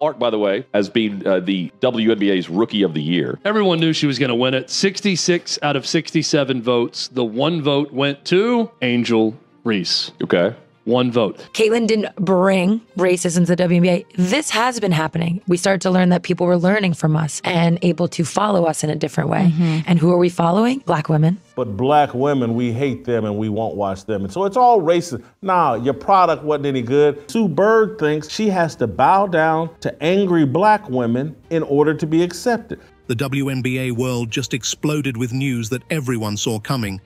Clark, by the way, as being the WNBA's Rookie of the Year. Everyone knew she was going to win it. 66 out of 67 votes. The one vote went to Angel Reese. Okay. One vote. Caitlin didn't bring racism to the WNBA. This has been happening. We started to learn that people were learning from us and able to follow us in a different way. And who are we following? Black women. But black women, we hate them and we won't watch them. And so it's all racist. Nah, your product wasn't any good. Sue Bird thinks she has to bow down to angry black women in order to be accepted. The WNBA world just exploded with news that everyone saw coming,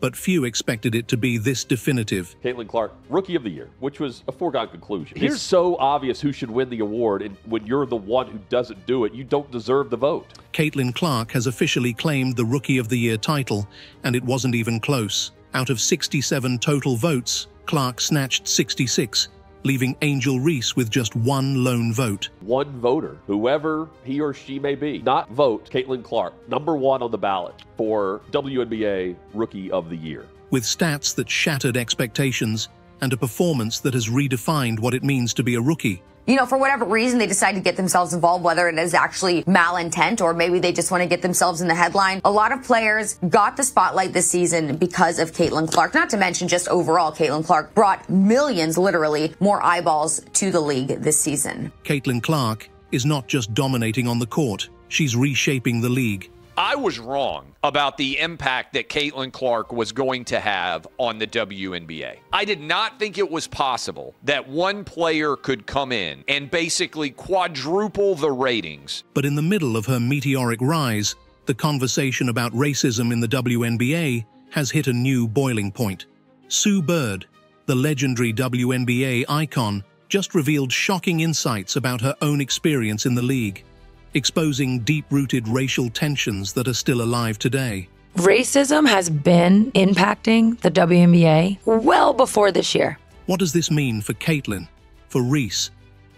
but few expected it to be this definitive. Caitlin Clark, Rookie of the Year, which was a foregone conclusion. It's so obvious who should win the award, and when you're the one who doesn't do it, you don't deserve the vote. Caitlin Clark has officially claimed the Rookie of the Year title, and it wasn't even close. Out of 67 total votes, Clark snatched 66, leaving Angel Reese with just one lone vote. One voter, whoever he or she may be, not vote Caitlin Clark, #1 on the ballot for WNBA Rookie of the Year. With stats that shattered expectations and a performance that has redefined what it means to be a rookie. You know, for whatever reason, they decide to get themselves involved, whether it is actually malintent or maybe they just want to get themselves in the headline. A lot of players got the spotlight this season because of Caitlin Clark, not to mention just overall, Caitlin Clark brought millions, literally, more eyeballs to the league this season. Caitlin Clark is not just dominating on the court, she's reshaping the league. I was wrong about the impact that Caitlin Clark was going to have on the WNBA. I did not think it was possible that one player could come in and basically quadruple the ratings. But in the middle of her meteoric rise, the conversation about racism in the WNBA has hit a new boiling point. Sue Bird, the legendary WNBA icon, just revealed shocking insights about her own experience in the league, exposing deep-rooted racial tensions that are still alive today. Racism has been impacting the WNBA well before this year. What does this mean for Caitlin, for Reese,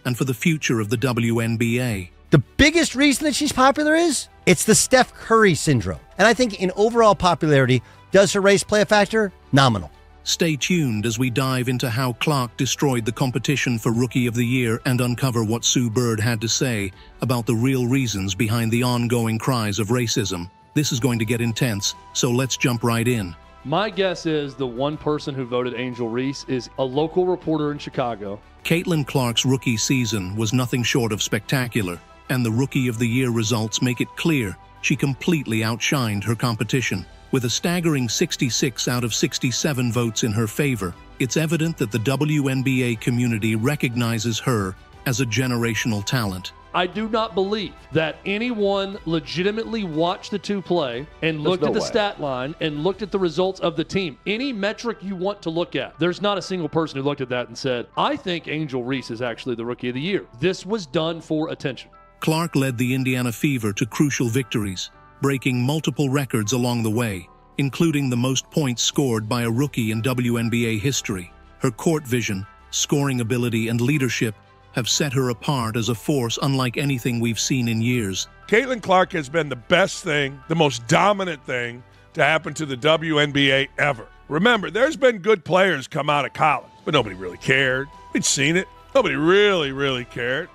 and for the future of the WNBA? The biggest reason that she's popular is it's the Steph Curry syndrome. And I think in overall popularity, does her race play a factor? Nominal. Stay tuned as we dive into how Clark destroyed the competition for Rookie of the Year and uncover what Sue Bird had to say about the real reasons behind the ongoing cries of racism. This is going to get intense, so let's jump right in. My guess is the one person who voted Angel Reese is a local reporter in Chicago. Caitlin Clark's rookie season was nothing short of spectacular, and the Rookie of the Year results make it clear she completely outshined her competition. With a staggering 66 out of 67 votes in her favor, it's evident that the WNBA community recognizes her as a generational talent. I do not believe that anyone legitimately watched the two play and looked at the stat line and looked at the results of the team. Any metric you want to look at, there's not a single person who looked at that and said, I think Angel Reese is actually the Rookie of the Year. This was done for attention. Clark led the Indiana Fever to crucial victories, breaking multiple records along the way, including the most points scored by a rookie in WNBA history. Her court vision, scoring ability, and leadership have set her apart as a force unlike anything we've seen in years. Caitlin Clark has been the best thing, the most dominant thing to happen to the WNBA ever. Remember, there's been good players come out of college, but nobody really cared. We'd seen it. Nobody really cared.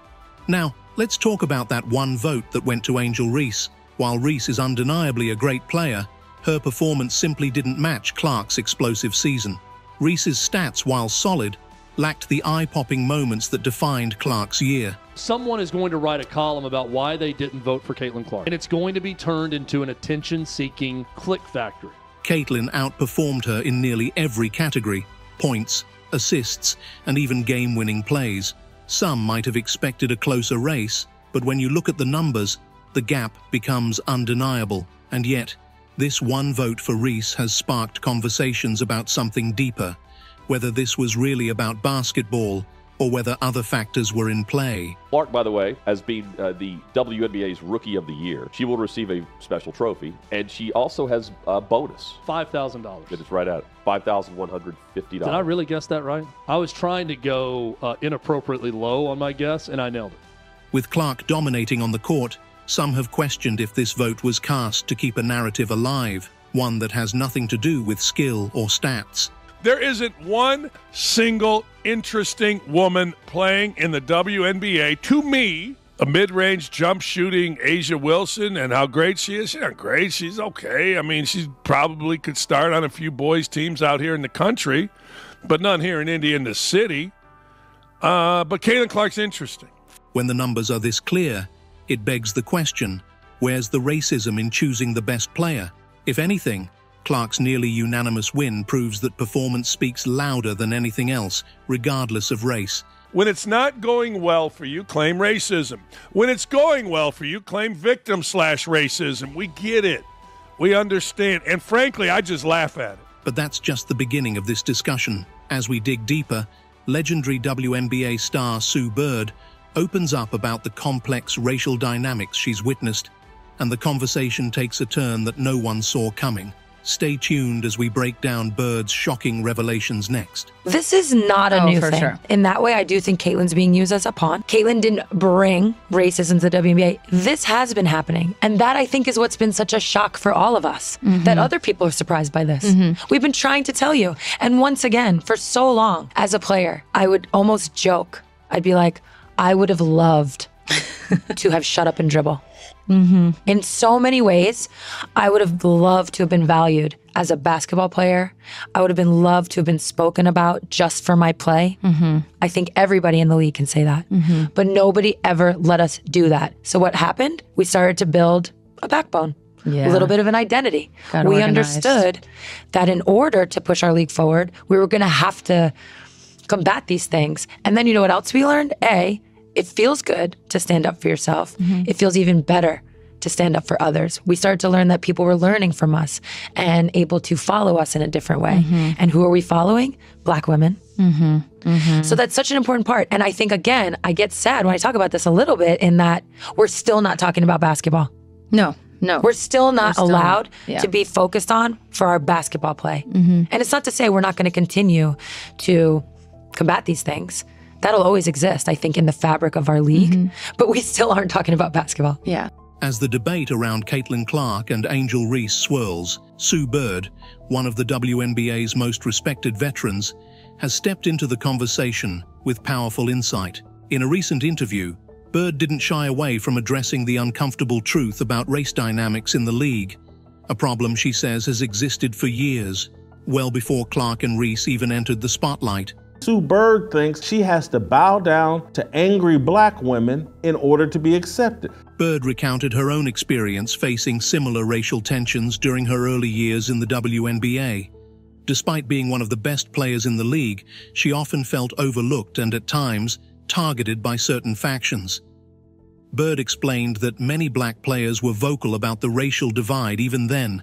Now, let's talk about that one vote that went to Angel Reese. While Reese is undeniably a great player, her performance simply didn't match Clark's explosive season. Reese's stats, while solid, lacked the eye-popping moments that defined Clark's year. Someone is going to write a column about why they didn't vote for Caitlin Clark, and it's going to be turned into an attention-seeking click factory. Caitlin outperformed her in nearly every category: points, assists, and even game-winning plays. Some might have expected a closer race, but when you look at the numbers, the gap becomes undeniable. And yet, this one vote for Reese has sparked conversations about something deeper, whether this was really about basketball or whether other factors were in play. Clark, by the way, has been the WNBA's Rookie of the Year. She will receive a special trophy, and she also has a bonus. $5,000. That is right at it. $5,150. Did I really guess that right? I was trying to go inappropriately low on my guess, and I nailed it. With Clark dominating on the court, some have questioned if this vote was cast to keep a narrative alive, one that has nothing to do with skill or stats. There isn't one single interesting woman playing in the WNBA to me. A mid-range jump shooting Asia Wilson, and how great she is. She's not great. She's okay. I mean, she probably could start on a few boys' teams out here in the country, but none here in Indiana City. But Caitlin Clark's interesting. When the numbers are this clear, it begs the question, where's the racism in choosing the best player? If anything, Clark's nearly unanimous win proves that performance speaks louder than anything else, regardless of race. When it's not going well for you, claim racism. When it's going well for you, claim victim/racism. We get it. We understand. And frankly, I just laugh at it. But that's just the beginning of this discussion. As we dig deeper, legendary WNBA star Sue Bird opens up about the complex racial dynamics she's witnessed, and the conversation takes a turn that no one saw coming. Stay tuned as we break down Bird's shocking revelations next. This is not a new thing. Sure. In that way, I do think Caitlin's being used as a pawn. Caitlin didn't bring racism to the WNBA. This has been happening. And that, I think, is what's been such a shock for all of us, that other people are surprised by this. We've been trying to tell you. And once again, for so long, as a player, I would almost joke. I'd be like, I would have loved to have shut up and dribble. In so many ways, I would have loved to have been valued as a basketball player. I would have been loved to have been spoken about just for my play. I think everybody in the league can say that. But nobody ever let us do that. So what happened? We started to build a backbone, a little bit of an identity. We understood that in order to push our league forward, we were going to have to combat these things. And then you know what else we learned? It feels good to stand up for yourself. It feels even better to stand up for others. We started to learn that people were learning from us and able to follow us in a different way. And who are we following? Black women. So that's such an important part. And I think, again, I get sad when I talk about this a little bit in that we're still not talking about basketball. No. We're still not allowed to be focused on for our basketball play. And it's not to say we're not going to continue to combat these things. That'll always exist, I think, in the fabric of our league. But we still aren't talking about basketball. As the debate around Caitlin Clark and Angel Reese swirls, Sue Bird, one of the WNBA's most respected veterans, has stepped into the conversation with powerful insight. In a recent interview, Bird didn't shy away from addressing the uncomfortable truth about race dynamics in the league, a problem she says has existed for years, well before Clark and Reese even entered the spotlight. Sue Bird thinks she has to bow down to angry black women in order to be accepted. Bird recounted her own experience facing similar racial tensions during her early years in the WNBA. Despite being one of the best players in the league, she often felt overlooked and at times targeted by certain factions. Bird explained that many black players were vocal about the racial divide even then,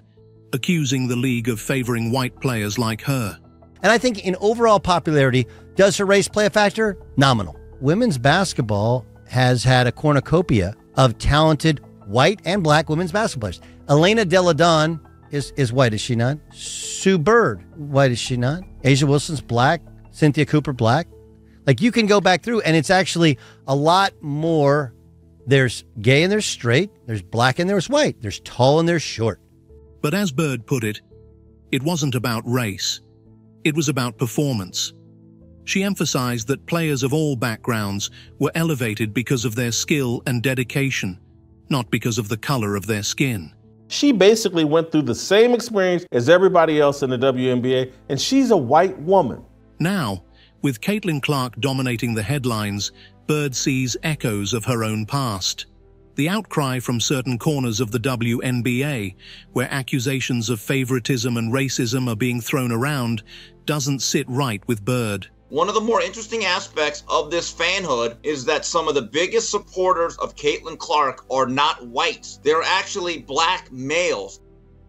accusing the league of favoring white players like her. And I think in overall popularity, does her race play a factor? Nominal. Women's basketball has had a cornucopia of talented white and black women's basketball players. Elena Delle Donne is white, is she not? Sue Bird, white, is she not? Asia Wilson's black. Cynthia Cooper, black. Like, you can go back through, and it's actually a lot more. There's gay and there's straight. There's black and there's white. There's tall and there's short. But as Bird put it, it wasn't about race. It was about performance. She emphasized that players of all backgrounds were elevated because of their skill and dedication, not because of the color of their skin. She basically went through the same experience as everybody else in the WNBA, and she's a white woman. Now, with Caitlin Clark dominating the headlines, Bird sees echoes of her own past. The outcry from certain corners of the WNBA, where accusations of favoritism and racism are being thrown around, doesn't sit right with Bird. One of the more interesting aspects of this fanhood is that some of the biggest supporters of Caitlin Clark are not whites. They're actually black males.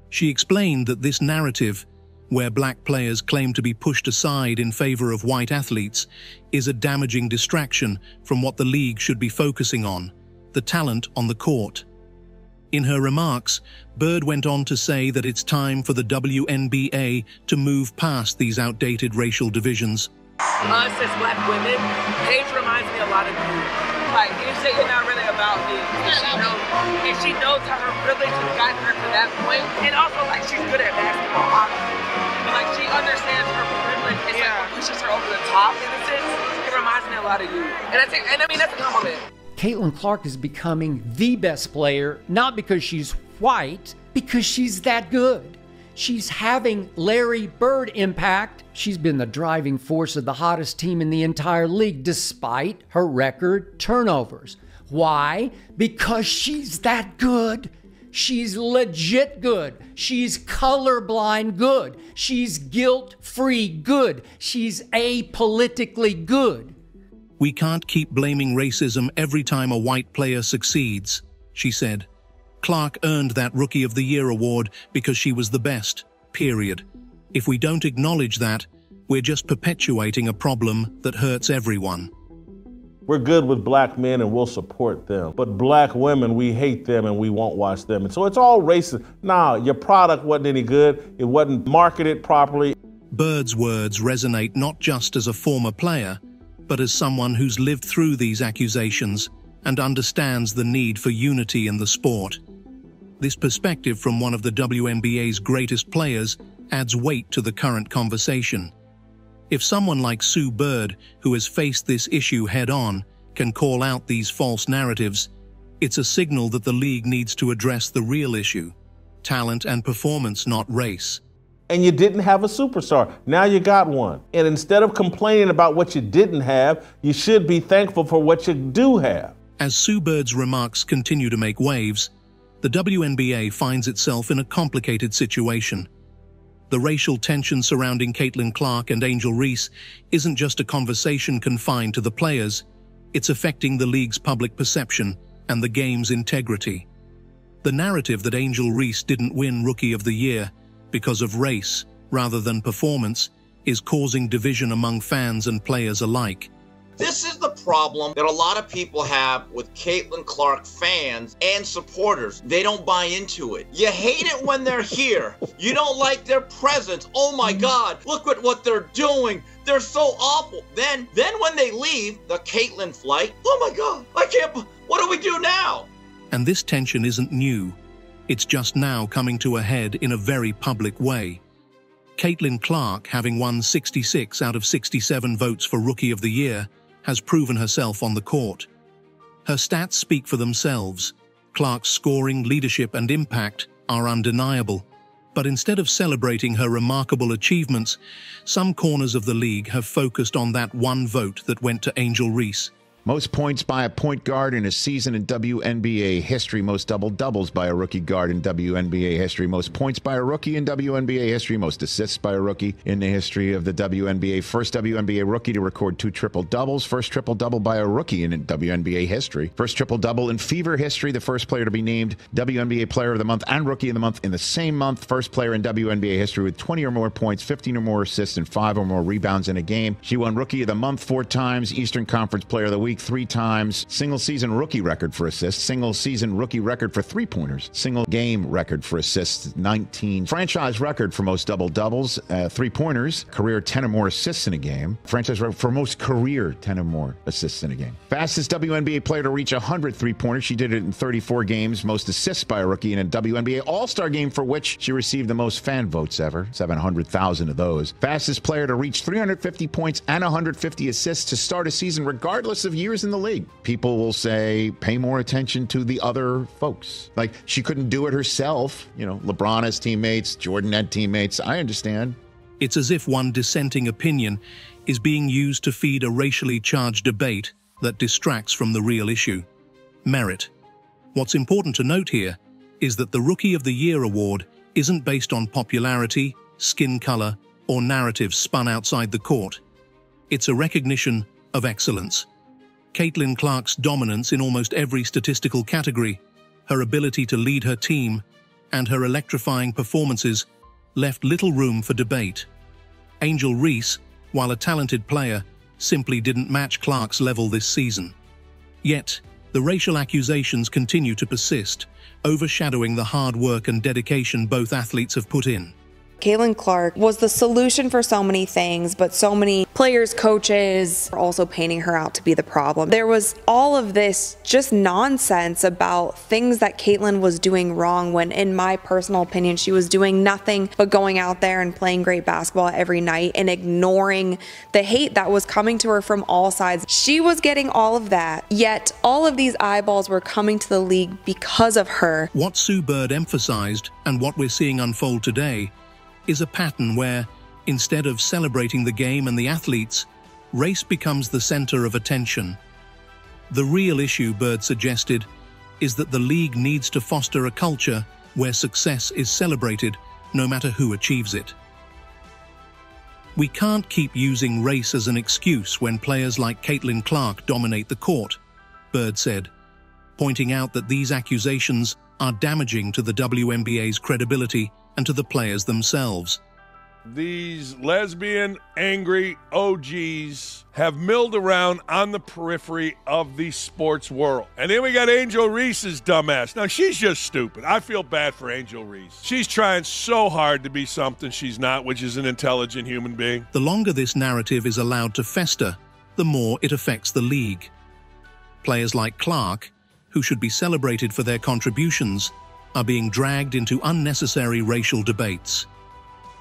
She explained that this narrative, where black players claim to be pushed aside in favor of white athletes, is a damaging distraction from what the league should be focusing on: the talent on the court. In her remarks, Bird went on to say that it's time for the WNBA to move past these outdated racial divisions. Us as black women, Paige reminds me a lot of you. Like, you say you're not really about me, and she knows how her privilege has gotten her to that point, and also, like, she's good at basketball, obviously. But, like, she understands her privilege it's like what pushes her over the top in a sense. It reminds me a lot of you. And I mean, that's a compliment. Caitlin Clark is becoming the best player, not because she's white, because she's that good. She's having Larry Bird impact. She's been the driving force of the hottest team in the entire league, despite her record turnovers. Why? Because she's that good. She's legit good. She's colorblind good. She's guilt-free good. She's apolitically good. We can't keep blaming racism every time a white player succeeds, she said. Clark earned that Rookie of the Year award because she was the best, period. If we don't acknowledge that, we're just perpetuating a problem that hurts everyone. We're good with black men and we'll support them. But black women, we hate them and we won't watch them. And so it's all racist. Nah, your product wasn't any good. It wasn't marketed properly. Bird's words resonate not just as a former player, but as someone who's lived through these accusations and understands the need for unity in the sport. This perspective from one of the WNBA's greatest players adds weight to the current conversation. If someone like Sue Bird, who has faced this issue head-on, can call out these false narratives, it's a signal that the league needs to address the real issue: talent and performance, not race. And you didn't have a superstar. Now you got one. And instead of complaining about what you didn't have, you should be thankful for what you do have. As Sue Bird's remarks continue to make waves, the WNBA finds itself in a complicated situation. The racial tension surrounding Caitlin Clark and Angel Reese isn't just a conversation confined to the players, it's affecting the league's public perception and the game's integrity. The narrative that Angel Reese didn't win Rookie of the Year because of race rather than performance is causing division among fans and players alike. This is the problem that a lot of people have with Caitlin Clark fans and supporters. They don't buy into it. You hate it when they're here. You don't like their presence. Oh my God, look at what they're doing. They're so awful. Then when they leave, the Caitlin flight, oh my God, what do we do now? And this tension isn't new. It's just now coming to a head in a very public way. Caitlin Clark, having won 66 out of 67 votes for Rookie of the Year, has proven herself on the court. Her stats speak for themselves. Clark's scoring, leadership, and impact are undeniable. But instead of celebrating her remarkable achievements, some corners of the league have focused on that one vote that went to Angel Reese. Most points by a point guard in a season in WNBA history. Most double-doubles by a rookie guard in WNBA history. Most points by a rookie in WNBA history. Most assists by a rookie in the history of the WNBA. First WNBA rookie to record 2 triple-doubles. First triple-double by a rookie in WNBA history. First triple-double in Fever history. The first player to be named WNBA Player of the Month and Rookie of the Month in the same month. First player in WNBA history with 20 or more points, 15 or more assists, and 5 or more rebounds in a game. She won Rookie of the Month 4 times. Eastern Conference Player of the Week 3 times, single season rookie record for assists, single season rookie record for 3-pointers, single game record for assists, 19, franchise record for most double-doubles, 3-pointers, career 10 or more assists in a game, franchise record for most career 10 or more assists in a game. Fastest WNBA player to reach 100 3-pointers, she did it in 34 games, most assists by a rookie in a WNBA All-Star game for which she received the most fan votes ever, 700,000 of those. Fastest player to reach 350 points and 150 assists to start a season regardless of years in the league. People will say, pay more attention to the other folks. Like, she couldn't do it herself. You know, LeBron has teammates, Jordan had teammates. I understand. It's as if one dissenting opinion is being used to feed a racially charged debate that distracts from the real issue: merit. What's important to note here is that the Rookie of the Year award isn't based on popularity, skin color, or narratives spun outside the court. It's a recognition of excellence. Caitlin Clark's dominance in almost every statistical category, her ability to lead her team, and her electrifying performances left little room for debate. Angel Reese, while a talented player, simply didn't match Clark's level this season. Yet, the racial accusations continue to persist, overshadowing the hard work and dedication both athletes have put in. Caitlin Clark was the solution for so many things, but so many players, coaches are also painting her out to be the problem. There was all of this just nonsense about things that Caitlin was doing wrong when, in my personal opinion, she was doing nothing but going out there and playing great basketball every night and ignoring the hate that was coming to her from all sides. She was getting all of that, yet all of these eyeballs were coming to the league because of her. What Sue Bird emphasized, and what we're seeing unfold today, is a pattern where, instead of celebrating the game and the athletes, race becomes the center of attention. The real issue, Bird suggested, is that the league needs to foster a culture where success is celebrated, no matter who achieves it. We can't keep using race as an excuse when players like Caitlin Clark dominate the court, Bird said, pointing out that these accusations are damaging to the WNBA's credibility and to the players themselves. These lesbian, angry OGs have milled around on the periphery of the sports world. And then we got Angel Reese's dumbass. Now, she's just stupid. I feel bad for Angel Reese. She's trying so hard to be something she's not, which is an intelligent human being. The longer this narrative is allowed to fester, the more it affects the league. Players like Clark, who should be celebrated for their contributions, are being dragged into unnecessary racial debates.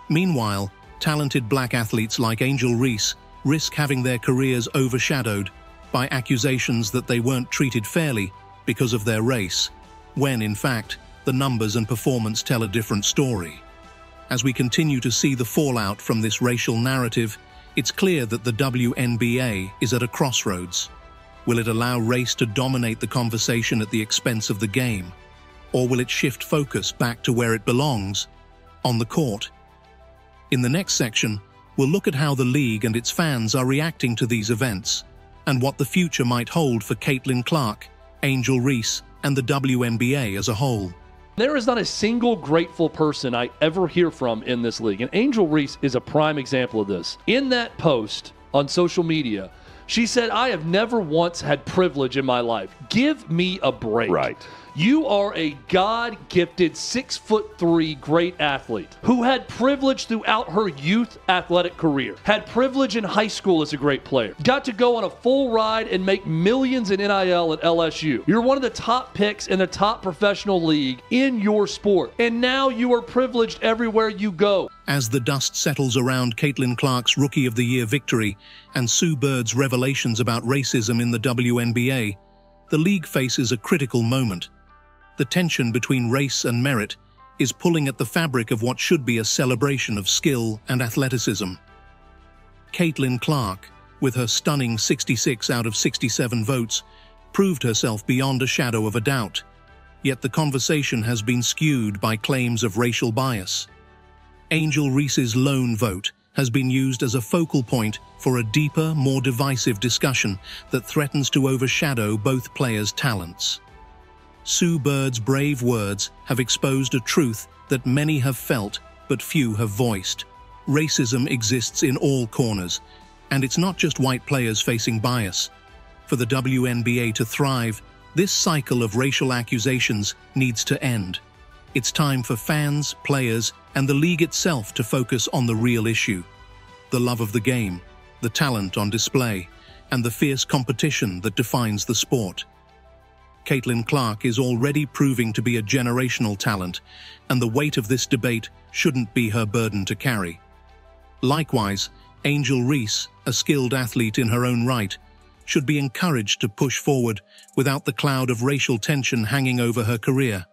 Meanwhile, talented black athletes like Angel Reese risk having their careers overshadowed by accusations that they weren't treated fairly because of their race, when, in fact, the numbers and performance tell a different story. As we continue to see the fallout from this racial narrative, it's clear that the WNBA is at a crossroads. Will it allow race to dominate the conversation at the expense of the game? Or will it shift focus back to where it belongs, on the court? In the next section, we'll look at how the league and its fans are reacting to these events, and what the future might hold for Caitlin Clark, Angel Reese, and the WNBA as a whole. There is not a single grateful person I ever hear from in this league, and Angel Reese is a prime example of this. In that post on social media, she said, "I have never once had privilege in my life. Give me a break." Right. You are a God-gifted 6'3" great athlete who had privilege throughout her youth athletic career, had privilege in high school as a great player, got to go on a full ride and make millions in NIL at LSU. You're one of the top picks in the top professional league in your sport, and now you are privileged everywhere you go. As the dust settles around Caitlin Clark's Rookie of the Year victory and Sue Bird's revelations about racism in the WNBA, the league faces a critical moment. The tension between race and merit is pulling at the fabric of what should be a celebration of skill and athleticism. Caitlin Clark, with her stunning 66 out of 67 votes, proved herself beyond a shadow of a doubt. Yet the conversation has been skewed by claims of racial bias. Angel Reese's lone vote has been used as a focal point for a deeper, more divisive discussion that threatens to overshadow both players' talents. Sue Bird's brave words have exposed a truth that many have felt but few have voiced. Racism exists in all corners, and it's not just white players facing bias. For the WNBA to thrive, this cycle of racial accusations needs to end. It's time for fans, players, and the league itself to focus on the real issue: the love of the game, the talent on display, and the fierce competition that defines the sport. Caitlin Clark is already proving to be a generational talent, and the weight of this debate shouldn't be her burden to carry. Likewise, Angel Reese, a skilled athlete in her own right, should be encouraged to push forward without the cloud of racial tension hanging over her career.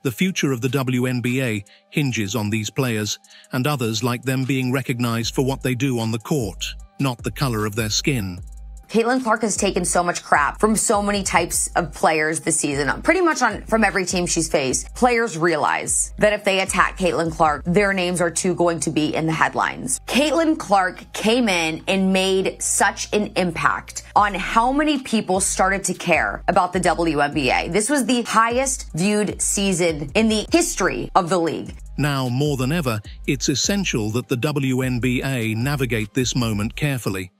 The future of the WNBA hinges on these players and others like them being recognized for what they do on the court, not the color of their skin. Caitlin Clark has taken so much crap from so many types of players this season, pretty much from every team she's faced. Players realize that if they attack Caitlin Clark, their names are too going to be in the headlines. Caitlin Clark came in and made such an impact on how many people started to care about the WNBA. This was the highest viewed season in the history of the league. Now, more than ever, it's essential that the WNBA navigate this moment carefully.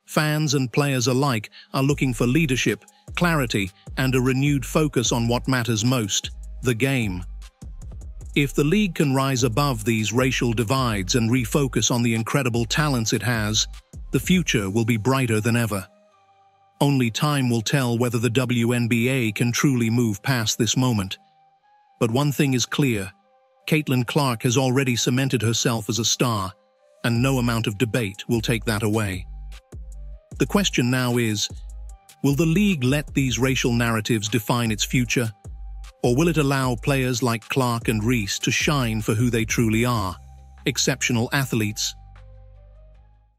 Fans and players alike are looking for leadership, clarity, and a renewed focus on what matters most: the game. If the league can rise above these racial divides and refocus on the incredible talents it has, the future will be brighter than ever. Only time will tell whether the WNBA can truly move past this moment. But one thing is clear: Caitlin Clark has already cemented herself as a star, and no amount of debate will take that away. The question now is, will the league let these racial narratives define its future? Or will it allow players like Clark and Reese to shine for who they truly are: exceptional athletes